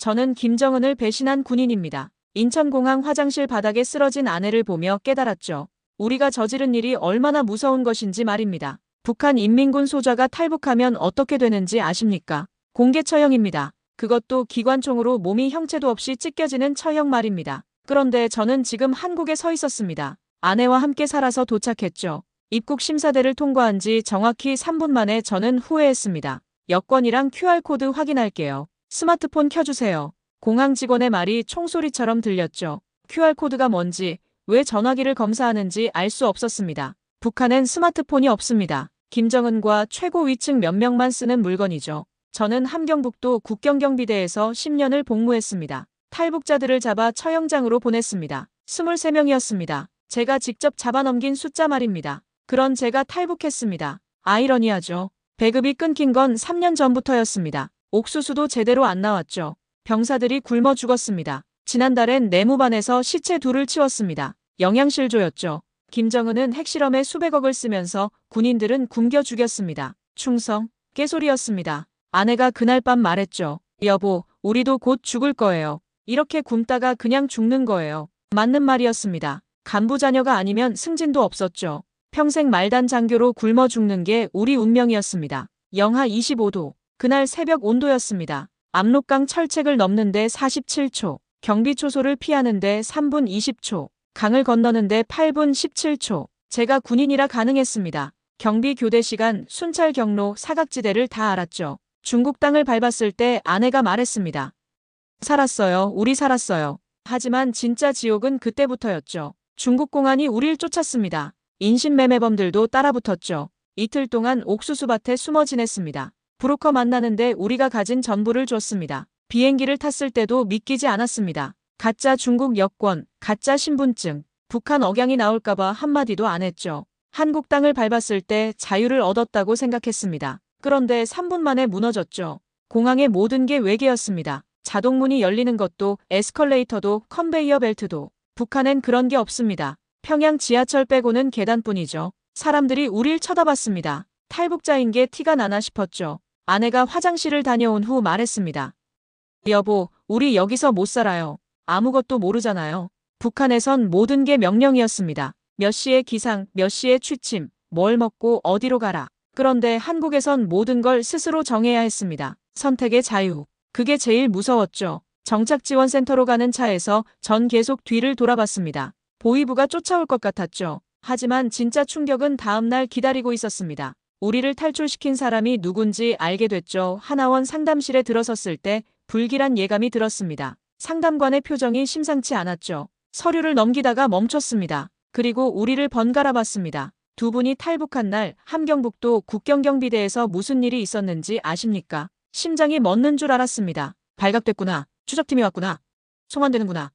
저는 김정은을 배신한 군인입니다. 인천공항 화장실 바닥에 쓰러진 아내를 보며 깨달았죠. 우리가 저지른 일이 얼마나 무서운 것인지 말입니다. 북한 인민군 소좌가 탈북하면 어떻게 되는지 아십니까? 공개 처형입니다. 그것도 기관총으로 몸이 형체도 없이 찢겨지는 처형 말입니다. 그런데 저는 지금 한국에 서 있었습니다. 아내와 함께 살아서 도착했죠. 입국 심사대를 통과한 지 정확히 3분 만에 저는 후회했습니다. 여권이랑 QR코드 확인할게요. 스마트폰 켜주세요. 공항 직원의 말이 총소리처럼 들렸죠. QR코드가 뭔지, 왜 전화기를 검사하는지 알 수 없었습니다. 북한엔 스마트폰이 없습니다. 김정은과 최고 위층 몇 명만 쓰는 물건이죠. 저는 함경북도 국경경비대에서 10년을 복무했습니다. 탈북자들을 잡아 처형장으로 보냈습니다. 23명이었습니다. 제가 직접 잡아넘긴 숫자 말입니다. 그런 제가 탈북했습니다. 아이러니하죠. 배급이 끊긴 건 3년 전부터였습니다. 옥수수도 제대로 안 나왔죠. 병사들이 굶어 죽었습니다. 지난달엔 내무반에서 시체 둘을 치웠습니다. 영양실조였죠. 김정은은 핵실험에 수백억을 쓰면서 군인들은 굶겨 죽였습니다. 충성, 깨소리였습니다. 아내가 그날 밤 말했죠. 여보, 우리도 곧 죽을 거예요. 이렇게 굶다가 그냥 죽는 거예요. 맞는 말이었습니다. 간부 자녀가 아니면 승진도 없었죠. 평생 말단 장교로 굶어 죽는 게 우리 운명이었습니다. 영하 25도. 그날 새벽 온도였습니다. 압록강 철책을 넘는데 47초. 경비초소를 피하는데 3분 20초. 강을 건너는데 8분 17초. 제가 군인이라 가능했습니다. 경비 교대 시간, 순찰 경로, 사각지대를 다 알았죠. 중국 땅을 밟았을 때 아내가 말했습니다. 살았어요. 우리 살았어요. 하지만 진짜 지옥은 그때부터였죠. 중국 공안이 우릴 쫓았습니다. 인신매매범들도 따라붙었죠. 이틀 동안 옥수수밭에 숨어 지냈습니다. 브로커 만나는데 우리가 가진 전부를 줬습니다. 비행기를 탔을 때도 믿기지 않았습니다. 가짜 중국 여권, 가짜 신분증, 북한 억양이 나올까봐 한마디도 안 했죠. 한국 땅을 밟았을 때 자유를 얻었다고 생각했습니다. 그런데 3분 만에 무너졌죠. 공항의 모든 게 외계였습니다. 자동문이 열리는 것도, 에스컬레이터도, 컨베이어 벨트도. 북한엔 그런 게 없습니다. 평양 지하철 빼고는 계단뿐이죠. 사람들이 우릴 쳐다봤습니다. 탈북자인 게 티가 나나 싶었죠. 아내가 화장실을 다녀온 후 말했습니다. 여보, 우리 여기서 못 살아요. 아무것도 모르잖아요. 북한에선 모든 게 명령이었습니다. 몇 시에 기상, 몇 시에 취침, 뭘 먹고 어디로 가라. 그런데 한국에선 모든 걸 스스로 정해야 했습니다. 선택의 자유. 그게 제일 무서웠죠. 정착지원센터로 가는 차에서 전 계속 뒤를 돌아봤습니다. 보위부가 쫓아올 것 같았죠. 하지만 진짜 충격은 다음 날 기다리고 있었습니다. 우리를 탈출시킨 사람이 누군지 알게 됐죠. 하나원 상담실에 들어섰을 때 불길한 예감이 들었습니다. 상담관의 표정이 심상치 않았죠. 서류를 넘기다가 멈췄습니다. 그리고 우리를 번갈아 봤습니다. 두 분이 탈북한 날 함경북도 국경경비대에서 무슨 일이 있었는지 아십니까? 심장이 멎는 줄 알았습니다. 발각됐구나. 추적팀이 왔구나. 송환되는구나.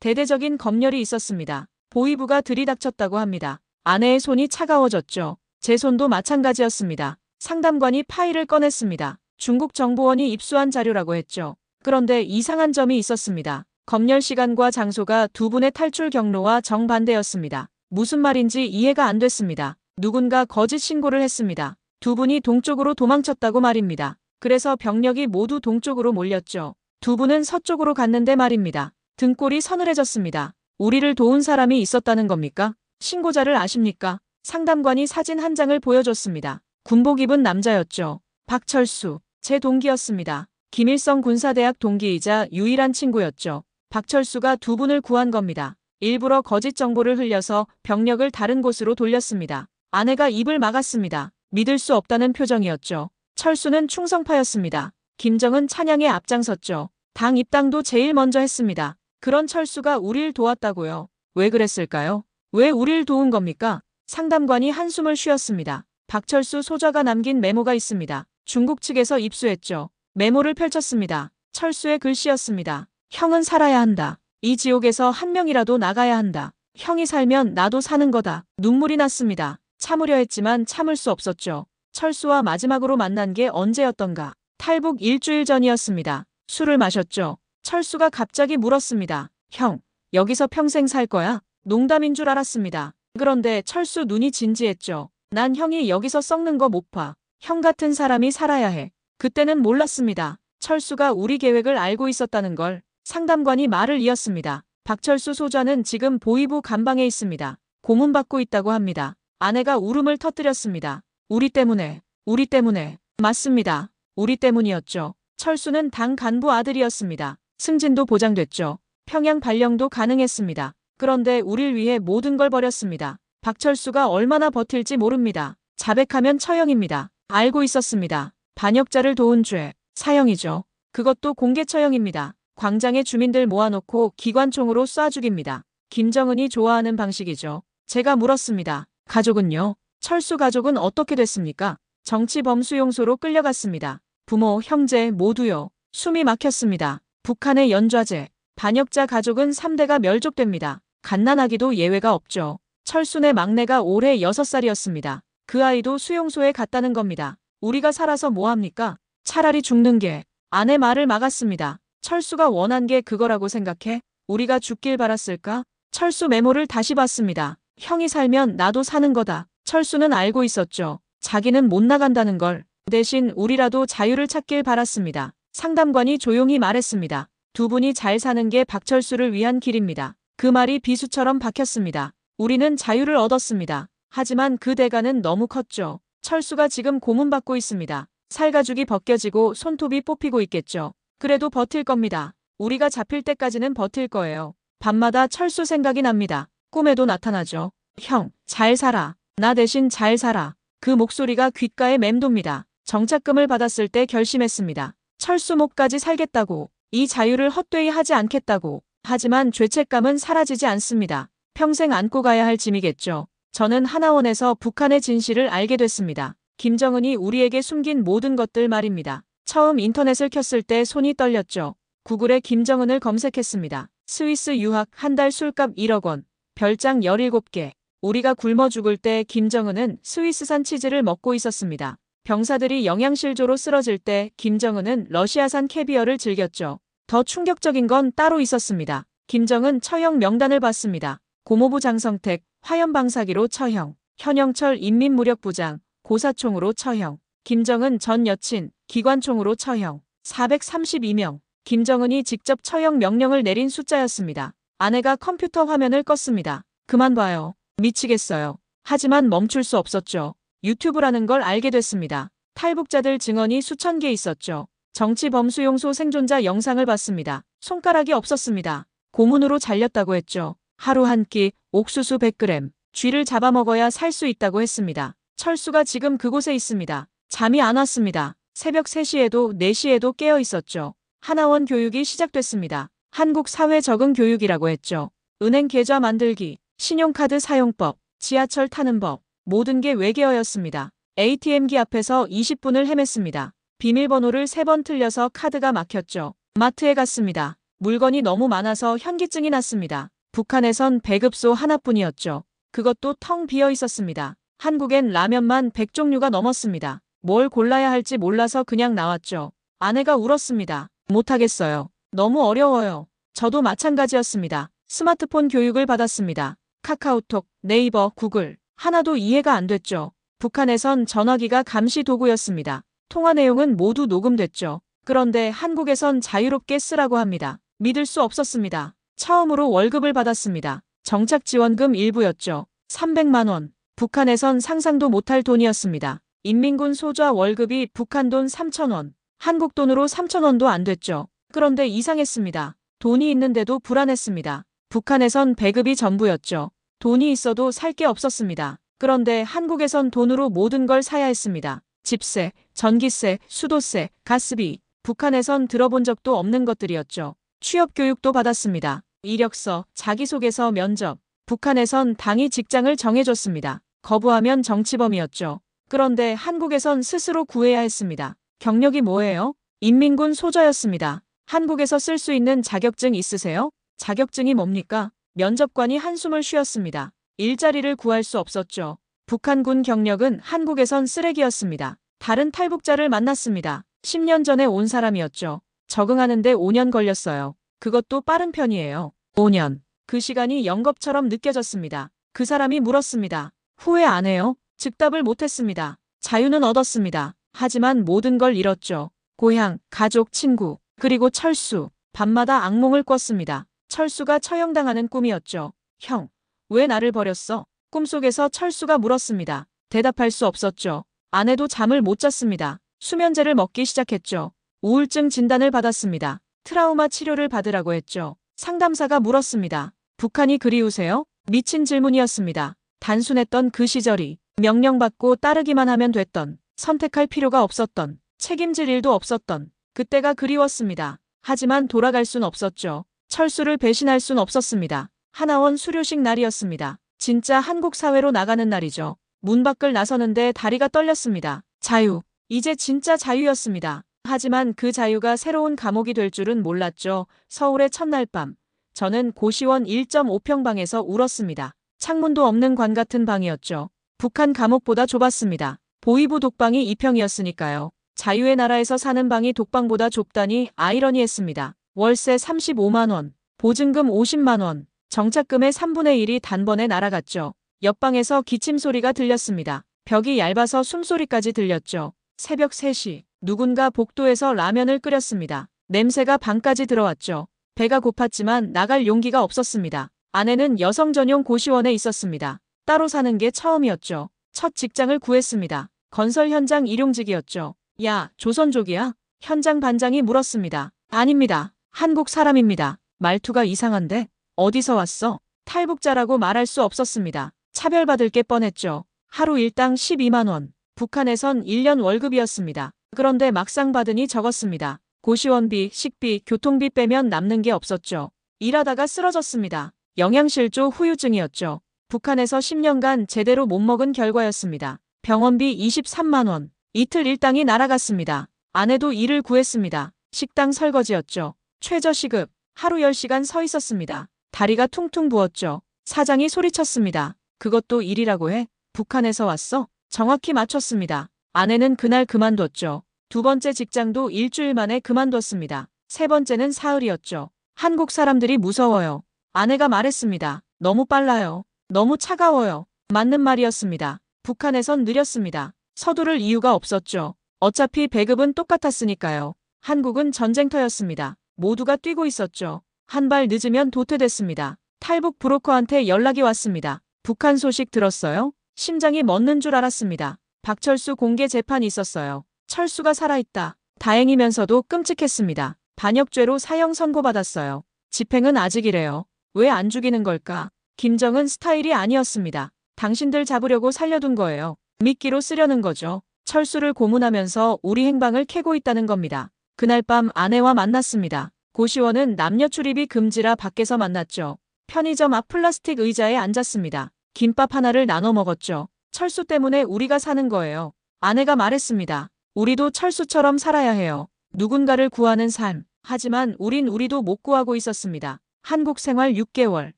대대적인 검열이 있었습니다. 보위부가 들이닥쳤다고 합니다. 아내의 손이 차가워졌죠. 제 손도 마찬가지였습니다. 상담관이 파일을 꺼냈습니다. 중국 정보원이 입수한 자료라고 했죠. 그런데 이상한 점이 있었습니다. 검열 시간과 장소가 두 분의 탈출 경로와 정반대였습니다. 무슨 말인지 이해가 안 됐습니다. 누군가 거짓 신고를 했습니다. 두 분이 동쪽으로 도망쳤다고 말입니다. 그래서 병력이 모두 동쪽으로 몰렸죠. 두 분은 서쪽으로 갔는데 말입니다. 등골이 서늘해졌습니다. 우리를 도운 사람이 있었다는 겁니까? 신고자를 아십니까? 상담관이 사진 한 장을 보여줬습니다. 군복 입은 남자였죠. 박철수. 제 동기였습니다. 김일성 군사대학 동기이자 유일한 친구였죠. 박철수가 두 분을 구한 겁니다. 일부러 거짓 정보를 흘려서 병력을 다른 곳으로 돌렸습니다. 아내가 입을 막았습니다. 믿을 수 없다는 표정이었죠. 철수는 충성파였습니다. 김정은 찬양에 앞장섰죠. 당 입당도 제일 먼저 했습니다. 그런 철수가 우릴 도왔다고요. 왜 그랬을까요? 왜 우릴 도운 겁니까? 상담관이 한숨을 쉬었습니다. 박철수 소좌가 남긴 메모가 있습니다. 중국 측에서 입수했죠. 메모를 펼쳤습니다. 철수의 글씨였습니다. 형은 살아야 한다. 이 지옥에서 한 명이라도 나가야 한다. 형이 살면 나도 사는 거다. 눈물이 났습니다. 참으려 했지만 참을 수 없었죠. 철수와 마지막으로 만난 게 언제였던가. 탈북 일주일 전이었습니다. 술을 마셨죠. 철수가 갑자기 물었습니다. 형, 여기서 평생 살 거야? 농담인 줄 알았습니다. 그런데 철수 눈이 진지했죠. 난 형이 여기서 썩는 거 못 봐. 형 같은 사람이 살아야 해. 그때는 몰랐습니다. 철수가 우리 계획을 알고 있었다는 걸 상담관이 말을 이었습니다. 박철수 소좌는 지금 보이부 감방에 있습니다. 고문받고 있다고 합니다. 아내가 울음을 터뜨렸습니다. 우리 때문에, 우리 때문에. 맞습니다. 우리 때문이었죠. 철수는 당 간부 아들이었습니다. 승진도 보장됐죠. 평양 발령도 가능했습니다. 그런데 우릴 위해 모든 걸 버렸습니다. 박철수가 얼마나 버틸지 모릅니다. 자백하면 처형입니다. 알고 있었습니다. 반역자를 도운 죄, 사형이죠. 그것도 공개 처형입니다. 광장에 주민들 모아놓고 기관총으로 쏴 죽입니다. 김정은이 좋아하는 방식이죠. 제가 물었습니다. 가족은요? 철수 가족은 어떻게 됐습니까? 정치범수용소로 끌려갔습니다. 부모, 형제 모두요. 숨이 막혔습니다. 북한의 연좌제. 반역자 가족은 3대가 멸족됩니다. 갓난아기도 예외가 없죠. 철수네 막내가 올해 6살이었습니다. 그 아이도 수용소에 갔다는 겁니다. 우리가 살아서 뭐합니까? 차라리 죽는 게. 아내 말을 막았습니다. 철수가 원한 게 그거라고 생각해? 우리가 죽길 바랐을까? 철수 메모를 다시 봤습니다. 형이 살면 나도 사는 거다. 철수는 알고 있었죠. 자기는 못 나간다는 걸. 대신 우리라도 자유를 찾길 바랐습니다. 상담관이 조용히 말했습니다. 두 분이 잘 사는 게 박철수를 위한 길입니다. 그 말이 비수처럼 박혔습니다. 우리는 자유를 얻었습니다. 하지만 그 대가는 너무 컸죠. 철수가 지금 고문받고 있습니다. 살가죽이 벗겨지고 손톱이 뽑히고 있겠죠. 그래도 버틸 겁니다. 우리가 잡힐 때까지는 버틸 거예요. 밤마다 철수 생각이 납니다. 꿈에도 나타나죠. 형, 잘 살아. 나 대신 잘 살아. 그 목소리가 귓가에 맴돕니다. 정착금을 받았을 때 결심했습니다. 철수 목까지 살겠다고. 이 자유를 헛되이 하지 않겠다고. 하지만 죄책감은 사라지지 않습니다. 평생 안고 가야 할 짐이겠죠. 저는 하나원에서 북한의 진실을 알게 됐습니다. 김정은이 우리에게 숨긴 모든 것들 말입니다. 처음 인터넷을 켰을 때 손이 떨렸죠. 구글에 김정은을 검색했습니다. 스위스 유학 한 달 술값 1억 원. 별장 17개. 우리가 굶어 죽을 때 김정은은 스위스산 치즈를 먹고 있었습니다. 병사들이 영양실조로 쓰러질 때 김정은은 러시아산 캐비어를 즐겼죠. 더 충격적인 건 따로 있었습니다. 김정은 처형 명단을 봤습니다. 고모부 장성택, 화염방사기로 처형, 현영철 인민무력부장, 고사총으로 처형, 김정은 전 여친, 기관총으로 처형, 432명. 김정은이 직접 처형 명령을 내린 숫자였습니다. 아내가 컴퓨터 화면을 껐습니다. 그만 봐요. 미치겠어요. 하지만 멈출 수 없었죠. 유튜브라는 걸 알게 됐습니다. 탈북자들 증언이 수천 개 있었죠. 정치범수용소 생존자 영상을 봤습니다. 손가락이 없었습니다. 고문으로 잘렸다고 했죠. 하루 한 끼, 옥수수 100g, 쥐를 잡아먹어야 살 수 있다고 했습니다. 철수가 지금 그곳에 있습니다. 잠이 안 왔습니다. 새벽 3시에도 4시에도 깨어 있었죠. 하나원 교육이 시작됐습니다. 한국 사회 적응 교육이라고 했죠. 은행 계좌 만들기, 신용카드 사용법, 지하철 타는 법, 모든 게 외계어였습니다. ATM기 앞에서 20분을 헤맸습니다. 비밀번호를 3번 틀려서 카드가 막혔죠. 마트에 갔습니다. 물건이 너무 많아서 현기증이 났습니다. 북한에선 배급소 하나뿐이었죠. 그것도 텅 비어 있었습니다. 한국엔 라면만 100종류가 넘었습니다. 뭘 골라야 할지 몰라서 그냥 나왔죠. 아내가 울었습니다. 못하겠어요. 너무 어려워요. 저도 마찬가지였습니다. 스마트폰 교육을 받았습니다. 카카오톡, 네이버, 구글. 하나도 이해가 안 됐죠. 북한에선 전화기가 감시 도구였습니다. 통화 내용은 모두 녹음됐죠. 그런데 한국에선 자유롭게 쓰라고 합니다. 믿을 수 없었습니다. 처음으로 월급을 받았습니다. 정착지원금 일부였죠. 300만 원. 북한에선 상상도 못할 돈이었습니다. 인민군 소좌 월급이 북한 돈 3,000원. 한국 돈으로 3,000원도 안 됐죠. 그런데 이상했습니다. 돈이 있는데도 불안했습니다. 북한에선 배급이 전부였죠. 돈이 있어도 살 게 없었습니다. 그런데 한국에선 돈으로 모든 걸 사야 했습니다. 집세, 전기세, 수도세, 가스비. 북한에선 들어본 적도 없는 것들이었죠. 취업교육도 받았습니다. 이력서, 자기소개서, 면접. 북한에선 당이 직장을 정해줬습니다. 거부하면 정치범이었죠. 그런데 한국에선 스스로 구해야 했습니다. 경력이 뭐예요? 인민군 소좌였습니다. 한국에서 쓸 수 있는 자격증 있으세요? 자격증이 뭡니까? 면접관이 한숨을 쉬었습니다. 일자리를 구할 수 없었죠. 북한군 경력은 한국에선 쓰레기였습니다. 다른 탈북자를 만났습니다. 10년 전에 온 사람이었죠. 적응하는데 5년 걸렸어요. 그것도 빠른 편이에요. 5년. 그 시간이 영겁처럼 느껴졌습니다. 그 사람이 물었습니다. 후회 안 해요? 즉답을 못했습니다. 자유는 얻었습니다. 하지만 모든 걸 잃었죠. 고향, 가족, 친구, 그리고 철수. 밤마다 악몽을 꿨습니다. 철수가 처형당하는 꿈이었죠. 형, 왜 나를 버렸어? 꿈속에서 철수가 물었습니다. 대답할 수 없었죠. 아내도 잠을 못 잤습니다. 수면제를 먹기 시작했죠. 우울증 진단을 받았습니다. 트라우마 치료를 받으라고 했죠. 상담사가 물었습니다. 북한이 그리우세요? 미친 질문이었습니다. 단순했던 그 시절이 명령받고 따르기만 하면 됐던, 선택할 필요가 없었던, 책임질 일도 없었던 그때가 그리웠습니다. 하지만 돌아갈 순 없었죠. 철수를 배신할 순 없었습니다. 하나원 수료식 날이었습니다. 진짜 한국 사회로 나가는 날이죠. 문 밖을 나서는데 다리가 떨렸습니다. 자유. 이제 진짜 자유였습니다. 하지만 그 자유가 새로운 감옥이 될 줄은 몰랐죠. 서울의 첫날 밤. 저는 고시원 1.5평방에서 울었습니다. 창문도 없는 관 같은 방이었죠. 북한 감옥보다 좁았습니다. 보이부 독방이 2평이었으니까요. 자유의 나라에서 사는 방이 독방보다 좁다니 아이러니했습니다. 월세 35만 원, 보증금 50만 원, 정착금의 3분의 1이 단번에 날아갔죠. 옆방에서 기침 소리가 들렸습니다. 벽이 얇아서 숨소리까지 들렸죠. 새벽 3시, 누군가 복도에서 라면을 끓였습니다. 냄새가 방까지 들어왔죠. 배가 고팠지만 나갈 용기가 없었습니다. 아내는 여성 전용 고시원에 있었습니다. 따로 사는 게 처음이었죠. 첫 직장을 구했습니다. 건설 현장 일용직이었죠. 야, 조선족이야? 현장 반장이 물었습니다. 아닙니다. 한국 사람입니다. 말투가 이상한데? 어디서 왔어? 탈북자라고 말할 수 없었습니다. 차별받을 게 뻔했죠. 하루 일당 12만 원. 북한에선 1년 월급이었습니다. 그런데 막상 받으니 적었습니다. 고시원비, 식비, 교통비 빼면 남는 게 없었죠. 일하다가 쓰러졌습니다. 영양실조 후유증이었죠. 북한에서 10년간 제대로 못 먹은 결과였습니다. 병원비 23만 원. 이틀 일당이 날아갔습니다. 아내도 일을 구했습니다. 식당 설거지였죠. 최저시급. 하루 10시간 서 있었습니다. 다리가 퉁퉁 부었죠. 사장이 소리쳤습니다. 그것도 일이라고 해? 북한에서 왔어? 정확히 맞췄습니다. 아내는 그날 그만뒀죠. 두 번째 직장도 일주일 만에 그만뒀습니다. 세 번째는 사흘이었죠. 한국 사람들이 무서워요. 아내가 말했습니다. 너무 빨라요. 너무 차가워요. 맞는 말이었습니다. 북한에선 느렸습니다. 서두를 이유가 없었죠. 어차피 배급은 똑같았으니까요. 한국은 전쟁터였습니다. 모두가 뛰고 있었죠. 한 발 늦으면 도태됐습니다. 탈북 브로커한테 연락이 왔습니다. 북한 소식 들었어요? 심장이 멎는 줄 알았습니다. 박철수 공개 재판이 있었어요. 철수가 살아있다. 다행이면서도 끔찍했습니다. 반역죄로 사형 선고받았어요. 집행은 아직이래요. 왜 안 죽이는 걸까? 김정은 스타일이 아니었습니다. 당신들 잡으려고 살려둔 거예요. 미끼로 쓰려는 거죠. 철수를 고문하면서 우리 행방을 캐고 있다는 겁니다. 그날 밤 아내와 만났습니다. 고시원은 남녀 출입이 금지라 밖에서 만났죠. 편의점 앞 플라스틱 의자에 앉았습니다. 김밥 하나를 나눠 먹었죠. 철수 때문에 우리가 사는 거예요. 아내가 말했습니다. 우리도 철수처럼 살아야 해요. 누군가를 구하는 삶. 하지만 우리도 못 구하고 있었습니다. 한국 생활 6개월.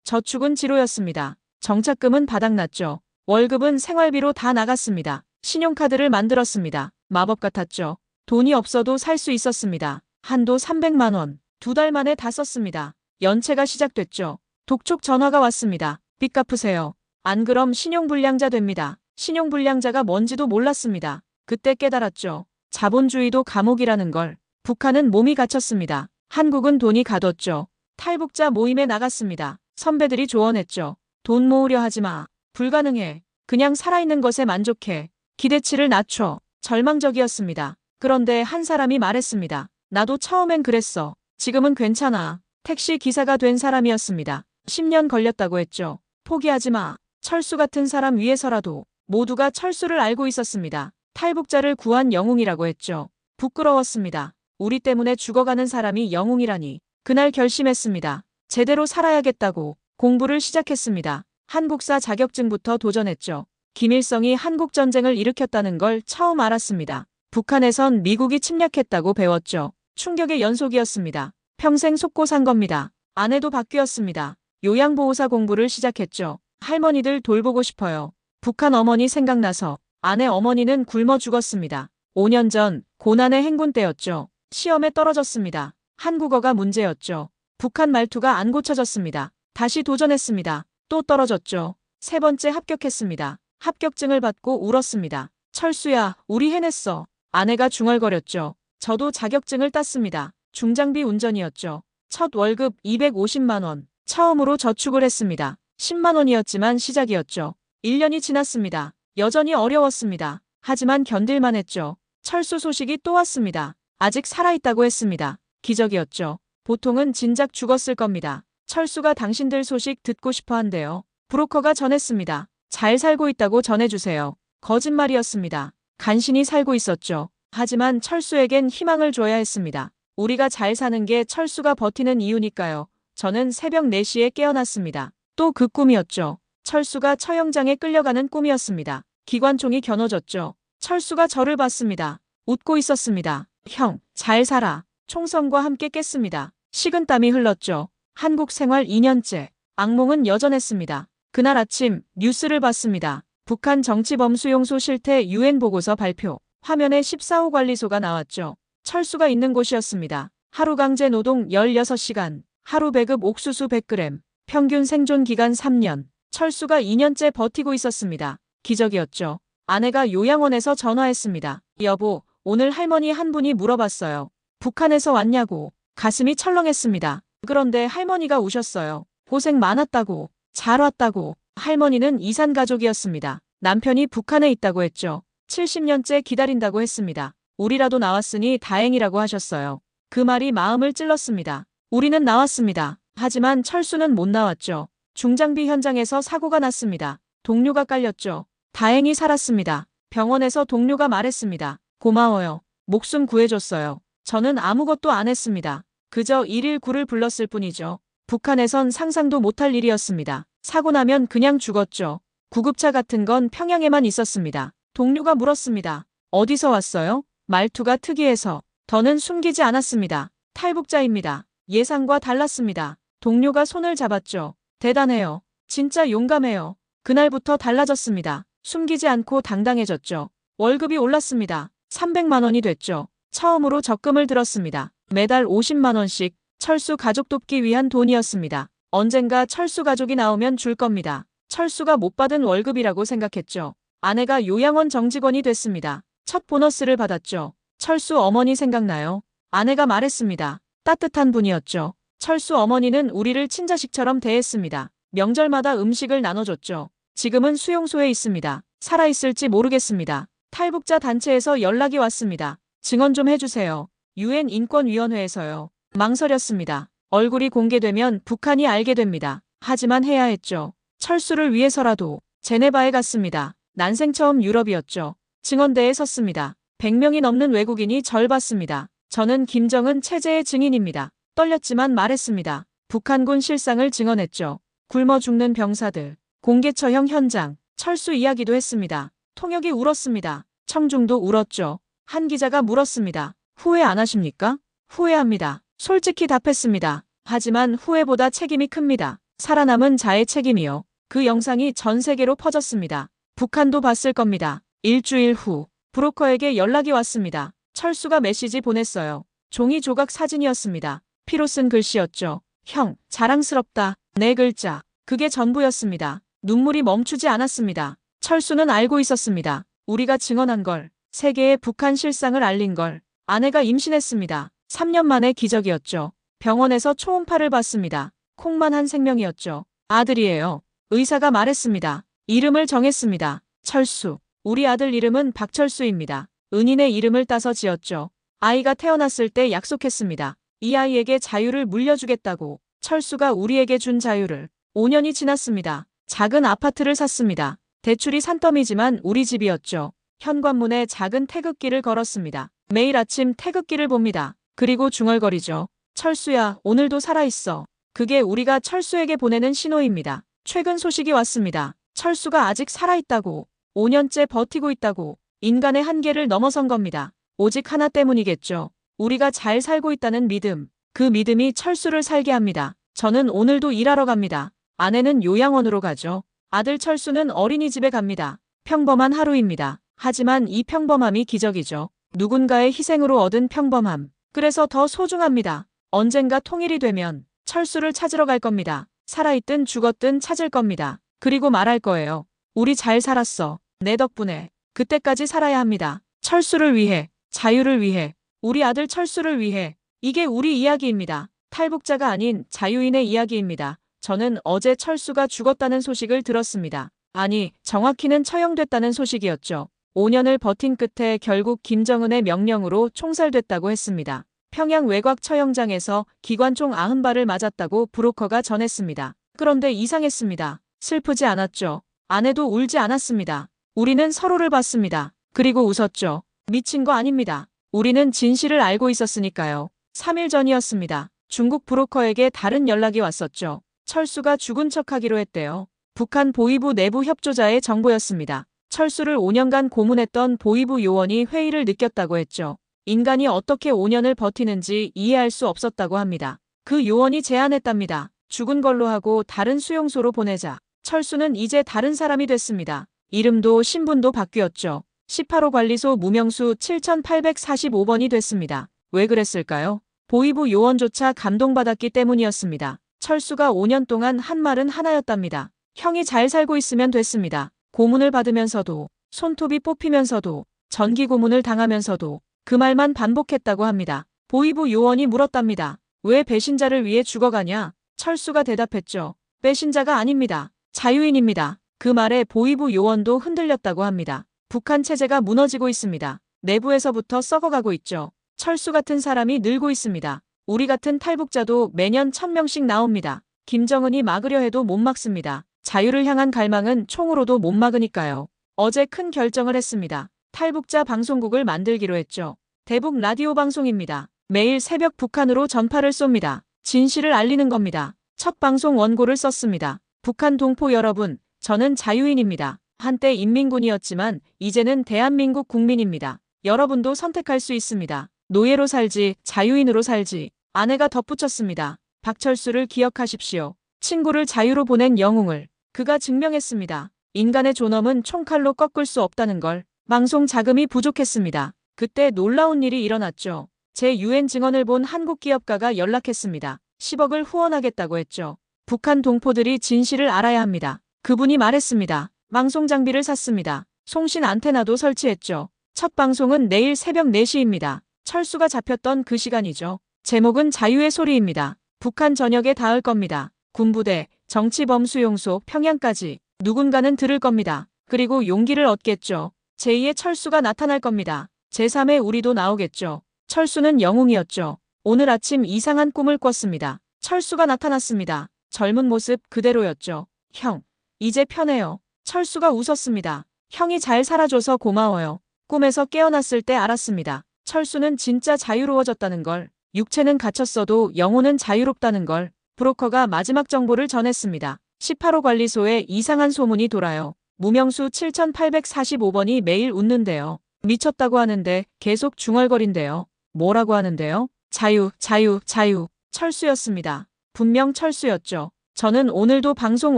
저축은 지로였습니다. 정착금은 바닥났죠. 월급은 생활비로 다 나갔습니다. 신용카드를 만들었습니다. 마법 같았죠. 돈이 없어도 살 수 있었습니다. 한도 300만 원. 2달 만에 다 썼습니다. 연체가 시작됐죠. 독촉 전화가 왔습니다. 빚 갚으세요. 안 그럼 신용불량자 됩니다. 신용불량자가 뭔지도 몰랐습니다. 그때 깨달았죠. 자본주의도 감옥이라는 걸. 북한은 몸이 갇혔습니다. 한국은 돈이 가뒀죠. 탈북자 모임에 나갔습니다. 선배들이 조언했죠. 돈 모으려 하지 마. 불가능해. 그냥 살아있는 것에 만족해. 기대치를 낮춰. 절망적이었습니다. 그런데 한 사람이 말했습니다. 나도 처음엔 그랬어. 지금은 괜찮아. 택시 기사가 된 사람이었습니다. 10년 걸렸다고 했죠. 포기하지 마. 철수 같은 사람 위해서라도. 모두가 철수를 알고 있었습니다. 탈북자를 구한 영웅이라고 했죠. 부끄러웠습니다. 우리 때문에 죽어가는 사람이 영웅이라니. 그날 결심했습니다. 제대로 살아야겠다고. 공부를 시작했습니다. 한국사 자격증부터 도전했죠. 김일성이 한국전쟁을 일으켰다는 걸 처음 알았습니다. 북한에선 미국이 침략했다고 배웠죠. 충격의 연속이었습니다. 평생 속고 산 겁니다. 아내도 바뀌었습니다. 요양보호사 공부를 시작했죠. 할머니들 돌보고 싶어요. 북한 어머니 생각나서. 아내 어머니는 굶어 죽었습니다. 5년 전 고난의 행군 때였죠. 시험에 떨어졌습니다. 한국어가 문제였죠. 북한 말투가 안 고쳐졌습니다. 다시 도전했습니다. 또 떨어졌죠. 세 번째 합격했습니다. 합격증을 받고 울었습니다. 철수야, 우리 해냈어. 아내가 중얼거렸죠. 저도 자격증을 땄습니다. 중장비 운전이었죠. 첫 월급 250만 원. 처음으로 저축을 했습니다. 10만 원이었지만 시작이었죠. 1년이 지났습니다. 여전히 어려웠습니다. 하지만 견딜만 했죠. 철수 소식이 또 왔습니다. 아직 살아있다고 했습니다. 기적이었죠. 보통은 진작 죽었을 겁니다. 철수가 당신들 소식 듣고 싶어 한대요. 브로커가 전했습니다. 잘 살고 있다고 전해주세요. 거짓말이었습니다. 간신히 살고 있었죠. 하지만 철수에겐 희망을 줘야 했습니다. 우리가 잘 사는 게 철수가 버티는 이유니까요. 저는 새벽 4시에 깨어났습니다. 또 그 꿈이었죠. 철수가 처형장에 끌려가는 꿈이었습니다. 기관총이 겨눠졌죠. 철수가 저를 봤습니다. 웃고 있었습니다. 형, 잘 살아. 총성과 함께 깼습니다. 식은땀이 흘렀죠. 한국 생활 2년째. 악몽은 여전했습니다. 그날 아침 뉴스를 봤습니다. 북한 정치범 수용소 실태 유엔 보고서 발표. 화면에 14호 관리소가 나왔죠. 철수가 있는 곳이었습니다. 하루 강제 노동 16시간, 하루 배급 옥수수 100g, 평균 생존 기간 3년. 철수가 2년째 버티고 있었습니다. 기적이었죠. 아내가 요양원에서 전화했습니다. 여보, 오늘 할머니 한 분이 물어봤어요. 북한에서 왔냐고. 가슴이 철렁했습니다. 그런데 할머니가 우셨어요. 고생 많았다고. 잘 왔다고. 할머니는 이산 가족이었습니다. 남편이 북한에 있다고 했죠. 70년째 기다린다고 했습니다. 우리라도 나왔으니 다행이라고 하셨어요. 그 말이 마음을 찔렀습니다. 우리는 나왔습니다. 하지만 철수는 못 나왔죠. 중장비 현장에서 사고가 났습니다. 동료가 깔렸죠. 다행히 살았습니다. 병원에서 동료가 말했습니다. 고마워요. 목숨 구해줬어요. 저는 아무것도 안 했습니다. 그저 119를 불렀을 뿐이죠. 북한에선 상상도 못할 일이었습니다. 사고 나면 그냥 죽었죠. 구급차 같은 건 평양에만 있었습니다. 동료가 물었습니다. 어디서 왔어요? 말투가 특이해서. 더는 숨기지 않았습니다. 탈북자입니다. 예상과 달랐습니다. 동료가 손을 잡았죠. 대단해요. 진짜 용감해요. 그날부터 달라졌습니다. 숨기지 않고 당당해졌죠. 월급이 올랐습니다. 300만 원이 됐죠. 처음으로 적금을 들었습니다. 매달 50만 원씩 철수 가족 돕기 위한 돈이었습니다. 언젠가 철수 가족이 나오면 줄 겁니다. 철수가 못 받은 월급이라고 생각했죠. 아내가 요양원 정직원이 됐습니다. 첫 보너스를 받았죠. 철수 어머니 생각나요? 아내가 말했습니다. 따뜻한 분이었죠. 철수 어머니는 우리를 친자식처럼 대했습니다. 명절마다 음식을 나눠줬죠. 지금은 수용소에 있습니다. 살아있을지 모르겠습니다. 탈북자 단체에서 연락이 왔습니다. 증언 좀 해주세요. 유엔 인권위원회에서요. 망설였습니다. 얼굴이 공개되면 북한이 알게 됩니다. 하지만 해야 했죠. 철수를 위해서라도. 제네바에 갔습니다. 난생 처음 유럽이었죠. 증언대에 섰습니다. 100명이 넘는 외국인이 절 봤습니다. 저는 김정은 체제의 증인입니다. 떨렸지만 말했습니다. 북한군 실상을 증언했죠. 굶어 죽는 병사들, 공개 처형 현장, 철수 이야기도 했습니다. 통역이 울었습니다. 청중도 울었죠. 한 기자가 물었습니다. 후회 안 하십니까? 후회합니다. 솔직히 답했습니다. 하지만 후회보다 책임이 큽니다. 살아남은 자의 책임이요. 그 영상이 전 세계로 퍼졌습니다. 북한도 봤을 겁니다. 일주일 후 브로커에게 연락이 왔습니다. 철수가 메시지 보냈어요. 종이 조각 사진이었습니다. 피로 쓴 글씨였죠. 형, 자랑스럽다. 4글자. 그게 전부였습니다. 눈물이 멈추지 않았습니다. 철수는 알고 있었습니다. 우리가 증언한 걸, 세계에 북한 실상을 알린 걸. 아내가 임신했습니다. 3년 만에 기적이었죠. 병원에서 초음파를 봤습니다. 콩만한 생명이었죠. 아들이에요. 의사가 말했습니다. 이름을 정했습니다. 철수. 우리 아들 이름은 박철수입니다. 은인의 이름을 따서 지었죠. 아이가 태어났을 때 약속했습니다. 이 아이에게 자유를 물려주겠다고. 철수가 우리에게 준 자유를. 5년이 지났습니다. 작은 아파트를 샀습니다. 대출이 산더미지만 우리 집이었죠. 현관문에 작은 태극기를 걸었습니다. 매일 아침 태극기를 봅니다. 그리고 중얼거리죠. 철수야, 오늘도 살아있어. 그게 우리가 철수에게 보내는 신호입니다. 최근 소식이 왔습니다. 철수가 아직 살아있다고. 5년째 버티고 있다고. 인간의 한계를 넘어선 겁니다. 오직 하나 때문이겠죠. 우리가 잘 살고 있다는 믿음. 그 믿음이 철수를 살게 합니다. 저는 오늘도 일하러 갑니다. 아내는 요양원으로 가죠. 아들 철수는 어린이집에 갑니다. 평범한 하루입니다. 하지만 이 평범함이 기적이죠. 누군가의 희생으로 얻은 평범함. 그래서 더 소중합니다. 언젠가 통일이 되면 철수를 찾으러 갈 겁니다. 살아있든 죽었든 찾을 겁니다. 그리고 말할 거예요. 우리 잘 살았어. 내 덕분에. 그때까지 살아야 합니다. 철수를 위해, 자유를 위해. 우리 아들 철수를 위해. 이게 우리 이야기입니다. 탈북자가 아닌 자유인의 이야기입니다. 저는 어제 철수가 죽었다는 소식을 들었습니다. 아니, 정확히는 처형됐다는 소식이었죠. 5년을 버틴 끝에 결국 김정은의 명령으로 총살됐다고 했습니다. 평양 외곽 처형장에서 기관총 90발을 맞았다고 브로커가 전했습니다. 그런데 이상했습니다. 슬프지 않았죠. 아내도 울지 않았습니다. 우리는 서로를 봤습니다. 그리고 웃었죠. 미친 거 아닙니다. 우리는 진실을 알고 있었으니까요. 3일 전이었습니다. 중국 브로커에게 다른 연락이 왔었죠. 철수가 죽은 척하기로 했대요. 북한 보위부 내부 협조자의 정보였습니다. 철수를 5년간 고문했던 보위부 요원이 회의를 느꼈다고 했죠. 인간이 어떻게 5년을 버티는지 이해할 수 없었다고 합니다. 그 요원이 제안했답니다. 죽은 걸로 하고 다른 수용소로 보내자. 철수는 이제 다른 사람이 됐습니다. 이름도 신분도 바뀌었죠. 18호 관리소 무명수 7845번이 됐습니다. 왜 그랬을까요? 보위부 요원조차 감동받았기 때문이었습니다. 철수가 5년 동안 한 말은 하나였답니다. 형이 잘 살고 있으면 됐습니다. 고문을 받으면서도, 손톱이 뽑히면서도, 전기 고문을 당하면서도 그 말만 반복했다고 합니다. 보위부 요원이 물었답니다. 왜 배신자를 위해 죽어가냐? 철수가 대답했죠. 배신자가 아닙니다. 자유인입니다. 그 말에 보위부 요원도 흔들렸다고 합니다. 북한 체제가 무너지고 있습니다. 내부에서부터 썩어가고 있죠. 철수 같은 사람이 늘고 있습니다. 우리 같은 탈북자도 매년 1000명씩 나옵니다. 김정은이 막으려 해도 못 막습니다. 자유를 향한 갈망은 총으로도 못 막으니까요. 어제 큰 결정을 했습니다. 탈북자 방송국을 만들기로 했죠. 대북 라디오 방송입니다. 매일 새벽 북한으로 전파를 쏩니다. 진실을 알리는 겁니다. 첫 방송 원고를 썼습니다. 북한 동포 여러분, 저는 자유인입니다. 한때 인민군이었지만 이제는 대한민국 국민입니다. 여러분도 선택할 수 있습니다. 노예로 살지, 자유인으로 살지. 아내가 덧붙였습니다. 박철수를 기억하십시오. 친구를 자유로 보낸 영웅을. 그가 증명했습니다. 인간의 존엄은 총칼로 꺾을 수 없다는 걸. 방송 자금이 부족했습니다. 그때 놀라운 일이 일어났죠. 제 유엔 증언을 본 한국 기업가가 연락했습니다. 10억을 후원하겠다고 했죠. 북한 동포들이 진실을 알아야 합니다. 그분이 말했습니다. 방송 장비를 샀습니다. 송신 안테나도 설치했죠. 첫 방송은 내일 새벽 4시입니다. 철수가 잡혔던 그 시간이죠. 제목은 자유의 소리입니다. 북한 전역에 닿을 겁니다. 군부대, 정치범수용소, 평양까지 누군가는 들을 겁니다. 그리고 용기를 얻겠죠. 제2의 철수가 나타날 겁니다. 제3의 우리도 나오겠죠. 철수는 영웅이었죠. 오늘 아침 이상한 꿈을 꿨습니다. 철수가 나타났습니다. 젊은 모습 그대로였죠. 형, 이제 편해요. 철수가 웃었습니다. 형이 잘 살아줘서 고마워요. 꿈에서 깨어났을 때 알았습니다. 철수는 진짜 자유로워졌다는 걸. 육체는 갇혔어도 영혼은 자유롭다는 걸. 브로커가 마지막 정보를 전했습니다. 18호 관리소에 이상한 소문이 돌아요. 무명수 7845번이 매일 웃는데요. 미쳤다고 하는데 계속 중얼거린대요. 뭐라고 하는데요? 자유, 자유, 자유. 철수였습니다. 분명 철수였죠. 저는 오늘도 방송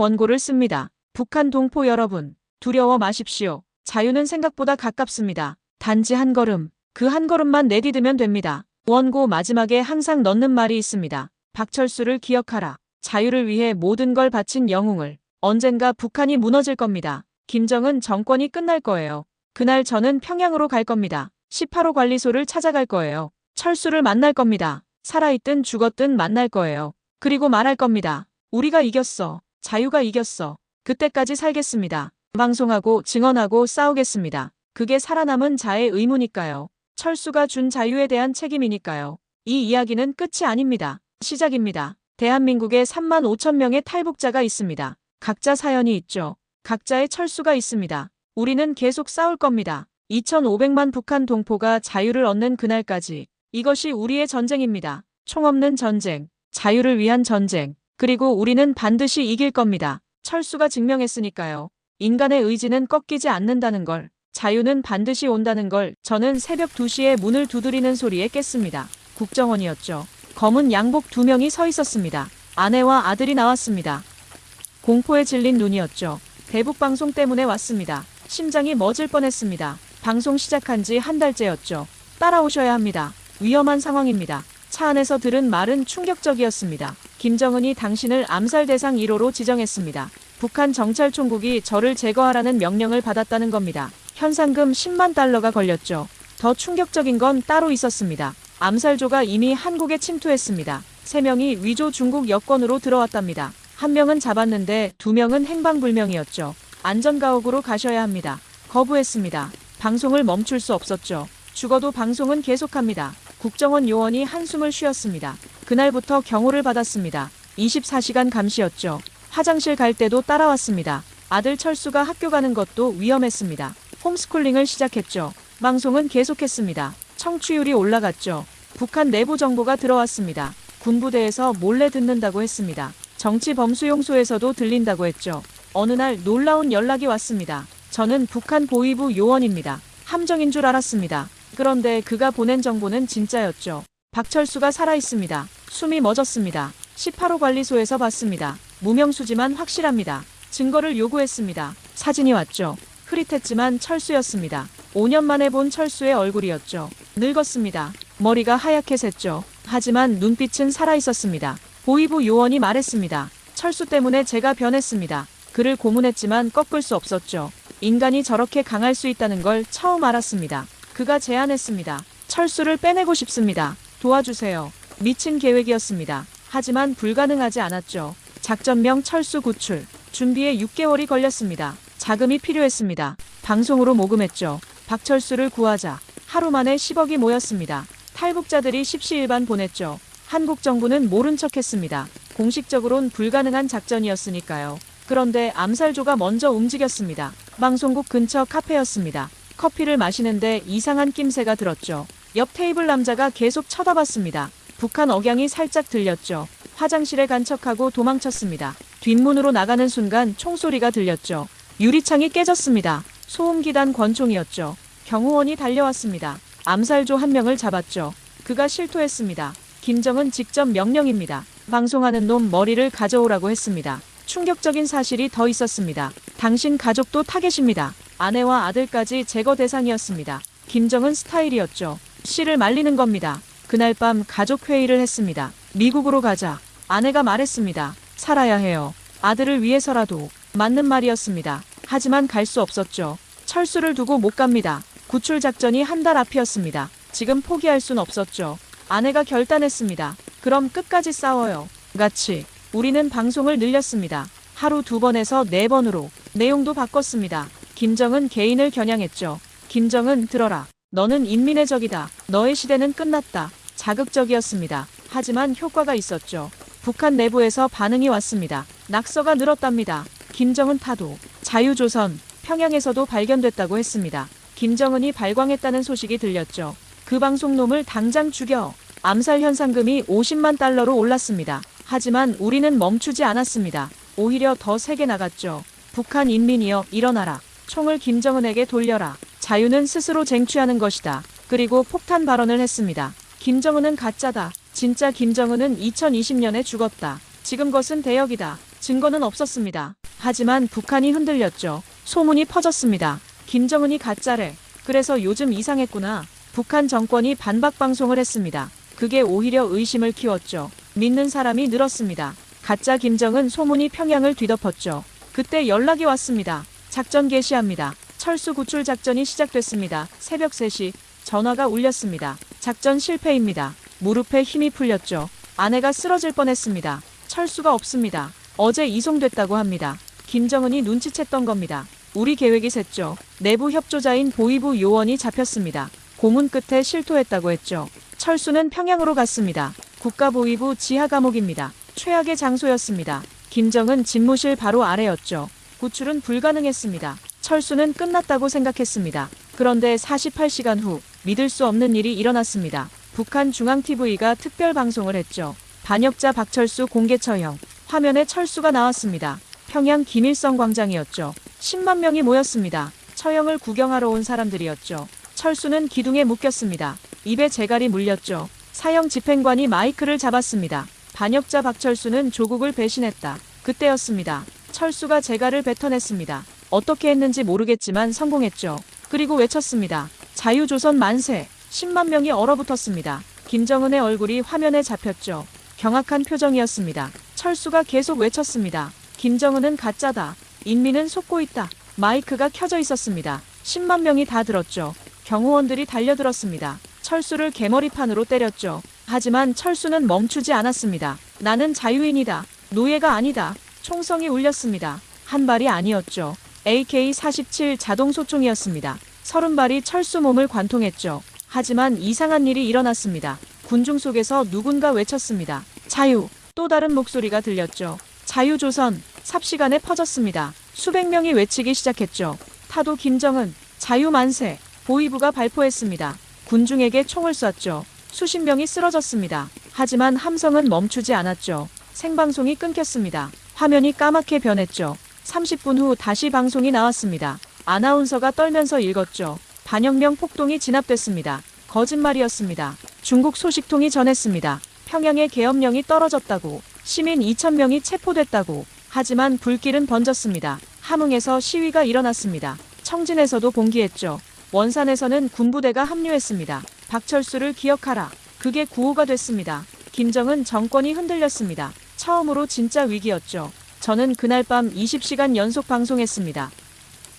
원고를 씁니다. 북한 동포 여러분, 두려워 마십시오. 자유는 생각보다 가깝습니다. 단지 한 걸음, 그 한 걸음만 내디디면 됩니다. 원고 마지막에 항상 넣는 말이 있습니다. 박철수를 기억하라. 자유를 위해 모든 걸 바친 영웅을. 언젠가 북한이 무너질 겁니다. 김정은 정권이 끝날 거예요. 그날 저는 평양으로 갈 겁니다. 18호 관리소를 찾아갈 거예요. 철수를 만날 겁니다. 살아있든 죽었든 만날 거예요. 그리고 말할 겁니다. 우리가 이겼어. 자유가 이겼어. 그때까지 살겠습니다. 방송하고 증언하고 싸우겠습니다. 그게 살아남은 자의 의무니까요. 철수가 준 자유에 대한 책임이니까요. 이 이야기는 끝이 아닙니다. 시작입니다. 대한민국에 3만 5천 명의 탈북자가 있습니다. 각자 사연이 있죠. 각자의 철수가 있습니다. 우리는 계속 싸울 겁니다. 2,500만 북한 동포가 자유를 얻는 그날까지. 이것이 우리의 전쟁입니다. 총 없는 전쟁, 자유를 위한 전쟁. 그리고 우리는 반드시 이길 겁니다. 철수가 증명했으니까요. 인간의 의지는 꺾이지 않는다는 걸, 자유는 반드시 온다는 걸 저는 새벽 2시에 문을 두드리는 소리에 깼습니다. 국정원이었죠. 검은 양복 2명이 서 있었습니다. 아내와 아들이 나왔습니다. 공포에 질린 눈이었죠. 대북 방송 때문에 왔습니다. 심장이 멎을 뻔했습니다. 방송 시작한 지 한 달째였죠. 따라오셔야 합니다. 위험한 상황입니다. 차 안에서 들은 말은 충격적이었습니다. 김정은이 당신을 암살 대상 1호로 지정했습니다. 북한 정찰총국이 저를 제거하라는 명령을 받았다는 겁니다. 현상금 10만 달러가 걸렸죠. 더 충격적인 건 따로 있었습니다. 암살조가 이미 한국에 침투했습니다. 3명이 위조 중국 여권으로 들어왔답니다. 1명은 잡았는데 2명은 행방불명이었죠. 안전가옥으로 가셔야 합니다. 거부했습니다. 방송을 멈출 수 없었죠. 죽어도 방송은 계속합니다. 국정원 요원이 한숨을 쉬었습니다. 그날부터 경호를 받았습니다. 24시간 감시였죠. 화장실 갈 때도 따라왔습니다. 아들 철수가 학교 가는 것도 위험했습니다. 홈스쿨링을 시작했죠. 방송은 계속했습니다. 청취율이 올라갔죠. 북한 내부 정보가 들어왔습니다. 군부대에서 몰래 듣는다고 했습니다. 정치범수용소에서도 들린다고 했죠. 어느 날 놀라운 연락이 왔습니다. 저는 북한 보위부 요원입니다. 함정인 줄 알았습니다. 그런데 그가 보낸 정보는 진짜였죠. 박철수가 살아있습니다. 숨이 멎었습니다. 18호 관리소에서 봤습니다. 무명수지만 확실합니다. 증거를 요구했습니다. 사진이 왔죠. 흐릿했지만 철수였습니다. 5년 만에 본 철수의 얼굴이었죠. 늙었습니다. 머리가 하얗게 샜죠. 하지만 눈빛은 살아있었습니다. 보위부 요원이 말했습니다. 철수 때문에 제가 변했습니다. 그를 고문했지만 꺾을 수 없었죠. 인간이 저렇게 강할 수 있다는 걸 처음 알았습니다. 그가 제안했습니다. 철수를 빼내고 싶습니다. 도와주세요. 미친 계획이었습니다. 하지만 불가능하지 않았죠. 작전명 철수 구출. 준비에 6개월이 걸렸습니다. 자금이 필요했습니다. 방송으로 모금했죠. 박철수를 구하자. 하루 만에 10억이 모였습니다. 탈북자들이 십시일반 보냈죠. 한국 정부는 모른 척했습니다. 공식적으론 불가능한 작전이었으니까요. 그런데 암살조가 먼저 움직였습니다. 방송국 근처 카페였습니다. 커피를 마시는데 이상한 낌새가 들었죠. 옆 테이블 남자가 계속 쳐다봤습니다. 북한 억양이 살짝 들렸죠. 화장실에 간척하고 도망쳤습니다. 뒷문으로 나가는 순간 총소리가 들렸죠. 유리창이 깨졌습니다. 소음기단 권총이었죠. 경호원이 달려왔습니다. 암살조 1명을 잡았죠. 그가 실토했습니다. 김정은 직접 명령입니다. 방송하는 놈 머리를 가져오라고 했습니다. 충격적인 사실이 더 있었습니다. 당신 가족도 타겟입니다. 아내와 아들까지 제거 대상이었습니다. 김정은 스타일이었죠. 씨를 말리는 겁니다. 그날 밤 가족 회의를 했습니다. 미국으로 가자. 아내가 말했습니다. 살아야 해요. 아들을 위해서라도. 맞는 말이었습니다. 하지만 갈 수 없었죠. 철수를 두고 못 갑니다. 구출 작전이 한 달 앞이었습니다. 지금 포기할 순 없었죠. 아내가 결단했습니다. 그럼 끝까지 싸워요. 같이. 우리는 방송을 늘렸습니다. 하루 2번에서 4번으로. 내용도 바꿨습니다. 김정은 개인을 겨냥했죠. 김정은 들어라. 너는 인민의 적이다. 너의 시대는 끝났다. 자극적이었습니다. 하지만 효과가 있었죠. 북한 내부에서 반응이 왔습니다. 낙서가 늘었답니다. 김정은 타도. 자유조선. 평양에서도 발견됐다고 했습니다. 김정은이 발광했다는 소식이 들렸죠. 그 방송놈을 당장 죽여. 암살 현상금이 50만 달러로 올랐습니다. 하지만 우리는 멈추지 않았습니다. 오히려 더 세게 나갔죠. 북한 인민이여 일어나라. 총을 김정은에게 돌려라. 자유는 스스로 쟁취하는 것이다. 그리고 폭탄 발언을 했습니다. 김정은은 가짜다. 진짜 김정은은 2020년에 죽었다. 지금 것은 대역이다. 증거는 없었습니다. 하지만 북한이 흔들렸죠. 소문이 퍼졌습니다. 김정은이 가짜래. 그래서 요즘 이상했구나. 북한 정권이 반박 방송을 했습니다. 그게 오히려 의심을 키웠죠. 믿는 사람이 늘었습니다. 가짜 김정은 소문이 평양을 뒤덮었죠. 그때 연락이 왔습니다. 작전 개시합니다. 철수 구출 작전이 시작됐습니다. 새벽 3시 전화가 울렸습니다. 작전 실패입니다. 무릎에 힘이 풀렸죠. 아내가 쓰러질 뻔했습니다. 철수가 없습니다. 어제 이송됐다고 합니다. 김정은이 눈치챘던 겁니다. 우리 계획이 샜죠. 내부 협조자인 보위부 요원이 잡혔습니다. 고문 끝에 실토했다고 했죠. 철수는 평양으로 갔습니다. 국가보위부 지하 감옥입니다. 최악의 장소였습니다. 김정은 집무실 바로 아래였죠. 구출은 불가능했습니다. 철수는 끝났다고 생각했습니다. 그런데 48시간 후 믿을 수 없는 일이 일어났습니다. 북한 중앙TV가 특별 방송을 했죠. 반역자 박철수 공개 처형. 화면에 철수가 나왔습니다. 평양 김일성 광장이었죠. 10만 명이 모였습니다. 처형을 구경하러 온 사람들이었죠. 철수는 기둥에 묶였습니다. 입에 재갈이 물렸죠. 사형 집행관이 마이크를 잡았습니다. 반역자 박철수는 조국을 배신했다. 그때였습니다. 철수가 재갈을 뱉어냈습니다. 어떻게 했는지 모르겠지만 성공했죠. 그리고 외쳤습니다. 자유조선 만세. 10만 명이 얼어붙었습니다. 김정은의 얼굴이 화면에 잡혔죠. 경악한 표정이었습니다. 철수가 계속 외쳤습니다. 김정은은 가짜다. 인민은 속고 있다. 마이크가 켜져 있었습니다. 10만 명이 다 들었죠. 경호원들이 달려들었습니다. 철수를 개머리판으로 때렸죠. 하지만 철수는 멈추지 않았습니다. 나는 자유인이다. 노예가 아니다. 총성이 울렸습니다. 한 발이 아니었죠. AK-47 자동소총이었습니다. 30발이 철수 몸을 관통했죠. 하지만 이상한 일이 일어났습니다. 군중 속에서 누군가 외쳤습니다. 자유! 또 다른 목소리가 들렸죠. 자유조선! 삽시간에 퍼졌습니다. 수백 명이 외치기 시작했죠. 타도 김정은! 자유만세! 보위부가 발포했습니다. 군중에게 총을 쐈죠. 수십 명이 쓰러졌습니다. 하지만 함성은 멈추지 않았죠. 생방송이 끊겼습니다. 화면이 까맣게 변했죠. 30분 후 다시 방송이 나왔습니다. 아나운서가 떨면서 읽었죠. 반영명 폭동이 진압됐습니다. 거짓말이었습니다. 중국 소식통이 전했습니다. 평양의 계엄령이 떨어졌다고, 시민 2,000명이 체포됐다고. 하지만 불길은 번졌습니다. 함흥에서 시위가 일어났습니다. 청진에서도 봉기했죠. 원산에서는 군부대가 합류했습니다. 박철수를 기억하라. 그게 구호가 됐습니다. 김정은 정권이 흔들렸습니다. 처음으로 진짜 위기였죠. 저는 그날 밤 20시간 연속 방송했습니다.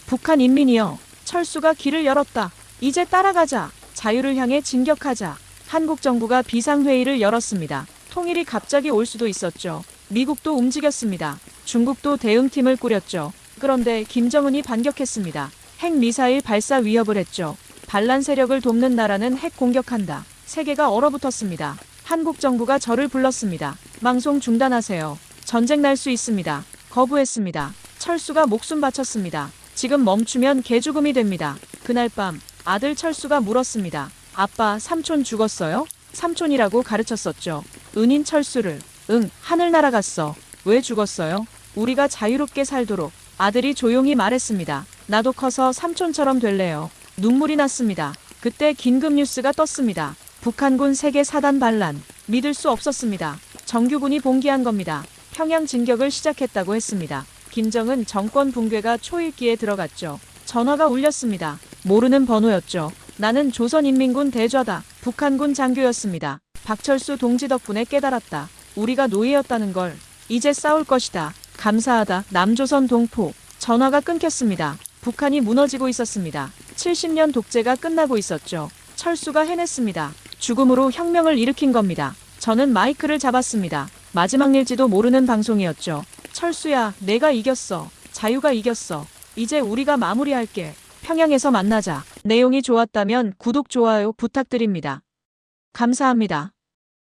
북한 인민이여, 철수가 길을 열었다. 이제 따라가자. 자유를 향해 진격하자. 한국 정부가 비상회의를 열었습니다. 통일이 갑자기 올 수도 있었죠. 미국도 움직였습니다. 중국도 대응팀을 꾸렸죠. 그런데 김정은이 반격했습니다. 핵미사일 발사 위협을 했죠. 반란 세력을 돕는 나라는 핵 공격한다. 세계가 얼어붙었습니다. 한국 정부가 저를 불렀습니다. 방송 중단하세요. 전쟁 날 수 있습니다. 거부했습니다. 철수가 목숨 바쳤습니다. 지금 멈추면 개죽음이 됩니다. 그날 밤 아들 철수가 물었습니다. 아빠, 삼촌 죽었어요? 삼촌이라고 가르쳤었죠. 은인 철수를. 응, 하늘 날아갔어. 왜 죽었어요? 우리가 자유롭게 살도록. 아들이 조용히 말했습니다. 나도 커서 삼촌처럼 될래요. 눈물이 났습니다. 그때 긴급 뉴스가 떴습니다. 북한군 세계 사단 반란. 믿을 수 없었습니다. 정규군이 봉기한 겁니다. 평양 진격을 시작했다고 했습니다. 김정은 정권 붕괴가 초읽기에 들어갔죠. 전화가 울렸습니다. 모르는 번호였죠. 나는 조선인민군 대좌다. 북한군 장교였습니다. 박철수 동지 덕분에 깨달았다. 우리가 노예였다는 걸. 이제 싸울 것이다. 감사하다. 남조선 동포. 전화가 끊겼습니다. 북한이 무너지고 있었습니다. 70년 독재가 끝나고 있었죠. 철수가 해냈습니다. 죽음으로 혁명을 일으킨 겁니다. 저는 마이크를 잡았습니다. 마지막일지도 모르는 방송이었죠. 철수야, 내가 이겼어. 자유가 이겼어. 이제 우리가 마무리할게. 평양에서 만나자. 내용이 좋았다면 구독, 좋아요 부탁드립니다. 감사합니다.